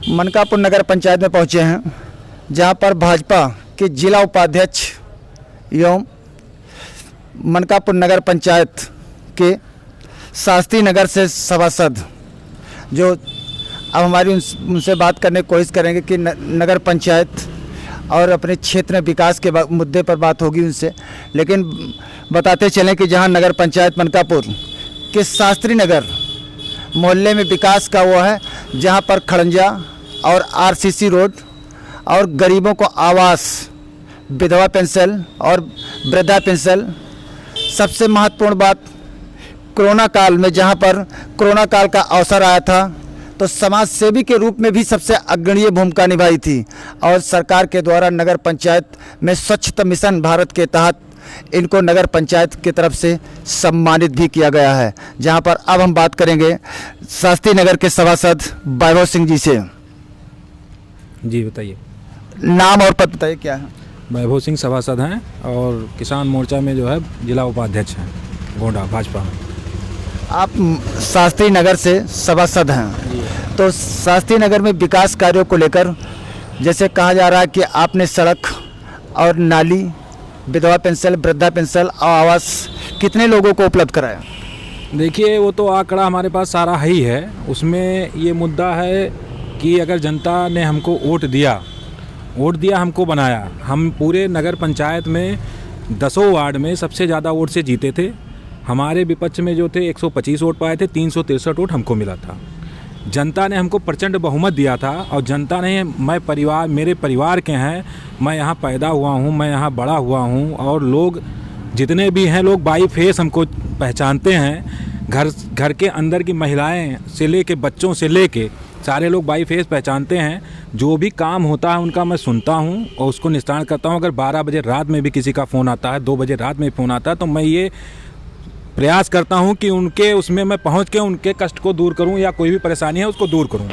मनकापुर नगर पंचायत में पहुंचे हैं, जहां पर भाजपा के जिला उपाध्यक्ष एवं मनकापुर नगर पंचायत के शास्त्री नगर से सभासद जो अब हमारी उनसे बात करने की कोशिश करेंगे कि नगर पंचायत और अपने क्षेत्र में विकास के मुद्दे पर बात होगी उनसे। लेकिन बताते चलें कि जहां नगर पंचायत मनकापुर के शास्त्री नगर मोहल्ले में विकास का वो है, जहां पर खड़ंजा और आरसीसी रोड और गरीबों को आवास, विधवा पेंशन और वृद्धा पेंशन। सबसे महत्वपूर्ण बात, कोरोना काल में जहां पर कोरोना काल का अवसर आया था तो समाज सेवी के रूप में भी सबसे अग्रणीय भूमिका निभाई थी और सरकार के द्वारा नगर पंचायत में स्वच्छता मिशन भारत के तहत इनको नगर पंचायत की तरफ से सम्मानित भी किया गया है। जहां पर अब हम बात करेंगे शास्त्री नगर के सभासद वैभव सिंह जी से। जी बताइए। नाम और पद बताइए क्या है? वैभव सिंह सभासद हैं और किसान मोर्चा में जो है जिला उपाध्यक्ष हैं गोंडा भाजपा में। आप शास्त्री नगर से सभासद हैं, तो शास्त्री नगर में विकास कार्यों को लेकर जैसे कहा जा रहा है कि आपने सड़क और नाली, विधवा पेंशन, वृद्धा पेंशन और आवास कितने लोगों को उपलब्ध कराया? देखिए, वो तो आंकड़ा हमारे पास सारा ही है। उसमें ये मुद्दा है कि अगर जनता ने हमको वोट दिया, हमको बनाया, हम पूरे नगर पंचायत में 10 वार्ड में सबसे ज़्यादा वोट से जीते थे। हमारे विपक्ष में जो थे 125 वोट पाए थे, 363 वोट हमको मिला था। जनता ने हमको प्रचंड बहुमत दिया था और जनता ने, मेरे परिवार के हैं, मैं यहाँ पैदा हुआ हूँ, मैं यहाँ बड़ा हुआ हूँ और लोग जितने भी हैं लोग बाई फेस हमको पहचानते हैं। घर के अंदर की महिलाएं से लेके बच्चों से लेके सारे लोग बाई फेस पहचानते हैं। जो भी काम होता है उनका मैं सुनता हूँ और उसको निस्तारण करता हूँ। अगर 12 बजे रात में भी किसी का फ़ोन आता है, 2 बजे रात में फ़ोन आता है, तो मैं ये प्रयास करता हूं कि उनके उसमें मैं पहुंच के उनके कष्ट को दूर करूं या कोई भी परेशानी है उसको दूर करूं।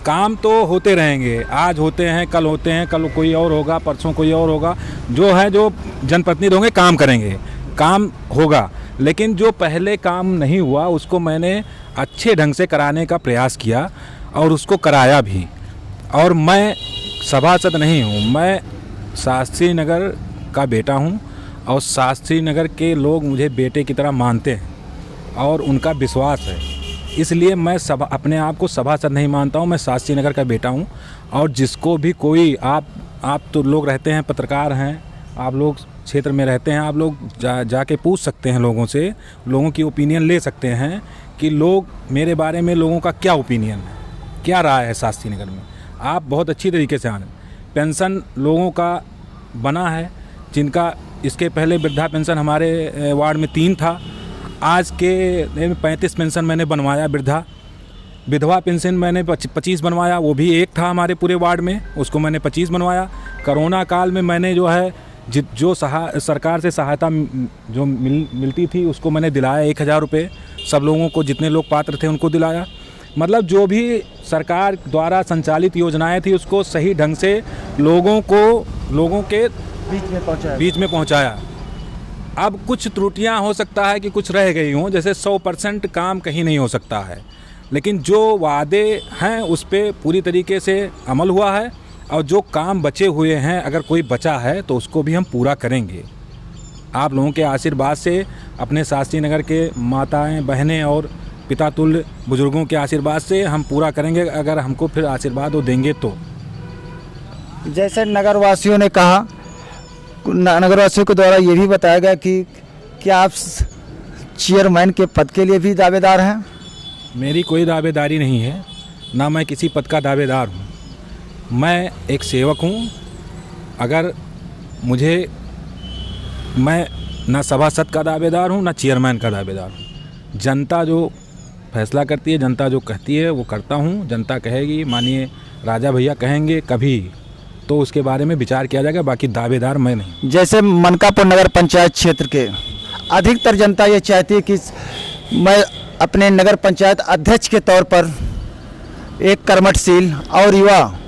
काम तो होते रहेंगे, आज होते हैं, कल होते हैं, कल कोई और होगा, परसों कोई और होगा। जो जनप्रतिनिधि होंगे काम करेंगे, काम होगा। लेकिन जो पहले काम नहीं हुआ उसको मैंने अच्छे ढंग से कराने का प्रयास किया और उसको कराया भी। और मैं सभासद नहीं हूँ, मैं शास्त्री नगर का बेटा हूँ और शास्त्री नगर के लोग मुझे बेटे की तरह मानते हैं और उनका विश्वास है। इसलिए मैं अपने आप को सभासद नहीं मानता हूं, मैं शास्त्री नगर का बेटा हूं। और जिसको भी कोई आप तो लोग रहते हैं, पत्रकार हैं, आप लोग क्षेत्र में रहते हैं, आप लोग जाके पूछ सकते हैं लोगों से, लोगों की ओपिनियन ले सकते हैं कि लोग मेरे बारे में, लोगों का क्या ओपिनियन है, क्या राय है शास्त्री नगर में। आप बहुत अच्छी तरीके से आने, पेंशन लोगों का बना है, जिनका इसके पहले वृद्धा पेंशन हमारे वार्ड में 3 था, आज के 35 पेंशन मैंने बनवाया। विधवा पेंशन मैंने 25 बनवाया, वो भी एक था हमारे पूरे वार्ड में, उसको मैंने 25 बनवाया। कोरोना काल में मैंने जो है जो सरकार से सहायता जो मिलती थी उसको मैंने दिलाया 1000 रुपये सब लोगों को, जितने लोग पात्र थे उनको दिलाया। मतलब जो भी सरकार द्वारा संचालित योजनाएँ थी उसको सही ढंग से लोगों के बीच में पहुंचाया। अब कुछ त्रुटियां हो सकता है कि कुछ रह गई हों, जैसे 100% काम कहीं नहीं हो सकता है, लेकिन जो वादे हैं उस पे पूरी तरीके से अमल हुआ है और जो काम बचे हुए हैं, अगर कोई बचा है तो उसको भी हम पूरा करेंगे। आप लोगों के आशीर्वाद से, अपने शास्त्री नगर के माताएं, बहनें और पिता तुल्य बुजुर्गों के आशीर्वाद से हम पूरा करेंगे, अगर हमको फिर आशीर्वाद वो देंगे तो। जैसे नगरवासियों ने कहा, नगरवासियों के द्वारा ये भी बताया गया कि क्या आप चेयरमैन के पद के लिए भी दावेदार हैं? मेरी कोई दावेदारी नहीं है, ना मैं किसी पद का दावेदार हूँ। मैं एक सेवक हूँ। अगर मैं ना सभासद का दावेदार हूँ, ना चेयरमैन का दावेदार हूँ। जनता जो फैसला करती है, जनता जो कहती है वो करता हूँ। जनता कहेगी, मानिए राजा भैया कहेंगे कभी, तो उसके बारे में विचार किया जाएगा, बाकी दावेदार मैं नहीं। जैसे मनकापुर नगर पंचायत क्षेत्र के अधिकतर जनता ये चाहती है कि मैं अपने नगर पंचायत अध्यक्ष के तौर पर एक कर्मठशील और युवा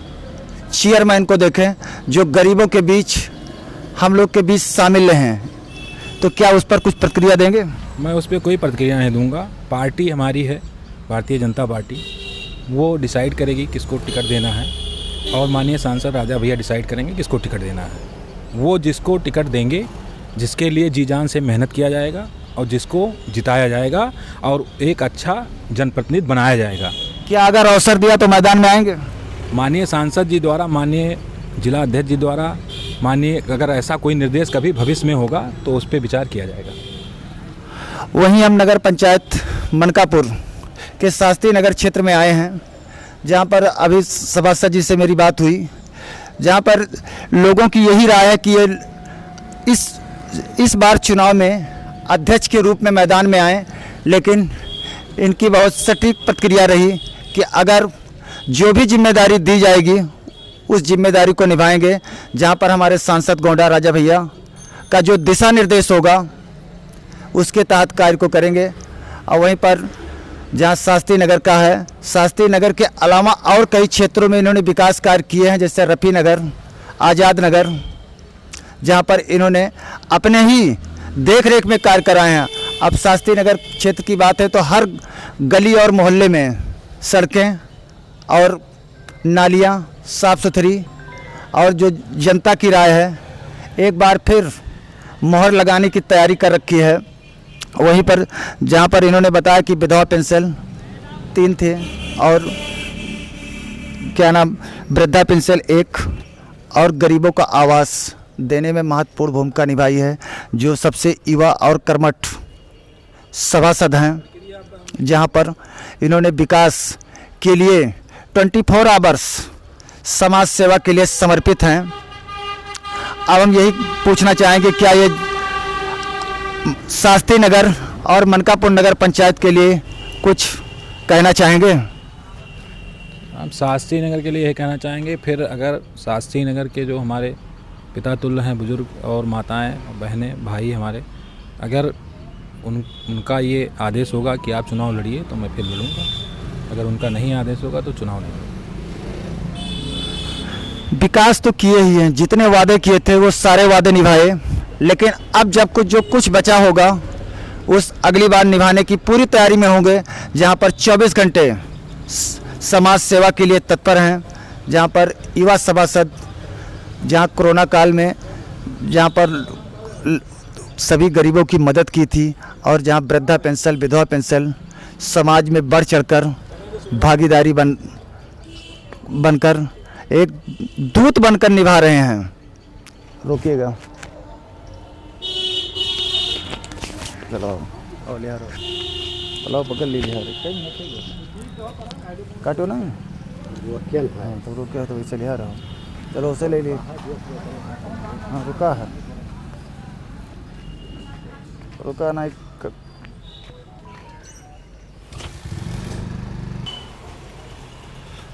चेयरमैन को देखें जो गरीबों के बीच, हम लोग के बीच शामिल हैं। तो क्या उस पर कुछ प्रतिक्रिया देंगे? मैं उस पर कोई प्रतिक्रिया नहीं दूंगा। पार्टी हमारी है भारतीय जनता पार्टी, वो डिसाइड करेगी किसको टिकट देना है, और माननीय सांसद राजा भैया डिसाइड करेंगे किसको टिकट देना है। वो जिसको टिकट देंगे, जिसके लिए जी जान से मेहनत किया जाएगा और जिसको जिताया जाएगा और एक अच्छा जनप्रतिनिधि बनाया जाएगा। क्या अगर अवसर दिया तो मैदान में आएंगे? माननीय सांसद जी द्वारा, माननीय जिला अध्यक्ष जी द्वारा, माननीय अगर ऐसा कोई निर्देश कभी भविष्य में होगा तो उस पर विचार किया जाएगा। वहीं हम नगर पंचायत मनकापुर के शास्त्री नगर क्षेत्र में आए हैं, जहां पर अभी सभासद जी से मेरी बात हुई, जहां पर लोगों की यही राय है कि ये इस बार चुनाव में अध्यक्ष के रूप में मैदान में आए, लेकिन इनकी बहुत सटीक प्रतिक्रिया रही कि अगर जो भी जिम्मेदारी दी जाएगी उस जिम्मेदारी को निभाएंगे। जहां पर हमारे सांसद गोंडा राजा भैया का जो दिशा निर्देश होगा उसके तहत कार्य को करेंगे। और वहीं पर जहां शास्त्री नगर का है, शास्त्री नगर के अलावा और कई क्षेत्रों में इन्होंने विकास कार्य किए हैं, जैसे रफ़ी नगर, आज़ाद नगर, जहां पर इन्होंने अपने ही देख रेख में कार्य कराए हैं। अब शास्त्री नगर क्षेत्र की बात है तो हर गली और मोहल्ले में सड़कें और नालियां साफ़ सुथरी, और जो जनता की राय है एक बार फिर मोहर लगाने की तैयारी कर रखी है। वहीं पर जहां पर इन्होंने बताया कि विधवा पेंशन 3 थे और क्या नाम वृद्धा पेंशन 1, और गरीबों का आवास देने में महत्वपूर्ण भूमिका निभाई है, जो सबसे युवा और कर्मठ सभासद हैं। जहां पर इन्होंने विकास के लिए 24 आवर्स समाज सेवा के लिए समर्पित हैं। अब हम यही पूछना चाहेंगे, क्या ये शास्त्री नगर और मनकापुर नगर पंचायत के लिए कुछ कहना चाहेंगे? हम शास्त्री नगर के लिए यही कहना चाहेंगे, फिर अगर शास्त्री नगर के जो हमारे पिता तुल्य हैं, बुजुर्ग और माताएं, बहनें, भाई हमारे, अगर उनका ये आदेश होगा कि आप चुनाव लड़िए तो मैं फिर लड़ूंगा, अगर उनका नहीं आदेश होगा तो चुनाव नहीं लड़ूंगा। विकास तो किए ही हैं, जितने वादे किए थे वो सारे वादे निभाए, लेकिन अब जब जो कुछ बचा होगा उस अगली बार निभाने की पूरी तैयारी में होंगे। जहां पर 24 घंटे समाज सेवा के लिए तत्पर हैं, जहां पर युवा सभासद, जहां कोरोना काल में जहां पर सभी गरीबों की मदद की थी, और जहां वृद्धा पेंशन, विधवा पेंशन समाज में बढ़ चढ़कर भागीदारी बनकर एक दूत बनकर निभा रहे हैं। रोकिएगा, चलो चलो पकड़ लीजिए, काटो ना, तो रुके तो वैसे लिया रहा, चलो उसे ले लिए। हाँ रुका है, रुका नहीं।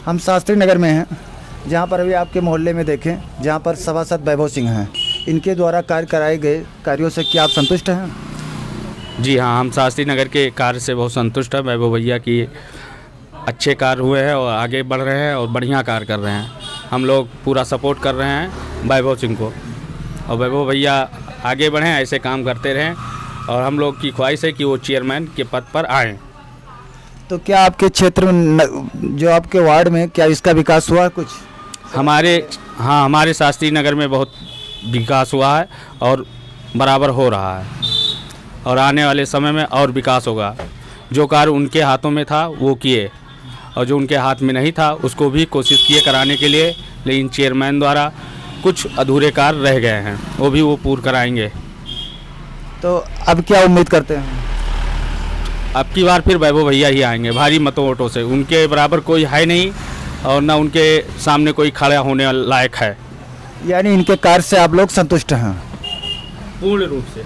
हम शास्त्री नगर में हैं, जहाँ पर अभी आपके मोहल्ले में देखें, जहाँ पर सभासद वैभव सिंह हैं, इनके द्वारा कार्य कराए गए कार्यों से क्या आप संतुष्ट हैं? जी हाँ, हम शास्त्री नगर के कार्य से बहुत संतुष्ट हैं। वैभव भैया की अच्छे कार्य हुए हैं और आगे बढ़ रहे हैं और बढ़िया कार्य कर रहे हैं। हम लोग पूरा सपोर्ट कर रहे हैं वैभव सिंह को, और वैभव भैया आगे बढ़ें, ऐसे काम करते रहें, और हम लोग की ख्वाहिश है कि वो चेयरमैन के पद पर आएँ। तो क्या आपके क्षेत्र में, जो आपके वार्ड में, क्या इसका विकास हुआ कुछ? हमारे शास्त्री नगर में बहुत विकास हुआ है और बराबर हो रहा है, और आने वाले समय में और विकास होगा। जो कार्य उनके हाथों में था वो किए, और जो उनके हाथ में नहीं था उसको भी कोशिश किए कराने के लिए, लेकिन चेयरमैन द्वारा कुछ अधूरे कार्य रह गए हैं, वो पूर्ण कराएंगे। तो अब क्या उम्मीद करते हैं? अब की बार फिर वैभव भैया ही आएंगे भारी मतों वोटों से। उनके बराबर कोई है नहीं और ना उनके सामने कोई खड़ा होने लायक है। यानी इनके कार्य से आप लोग संतुष्ट हैं? पूर्ण रूप से।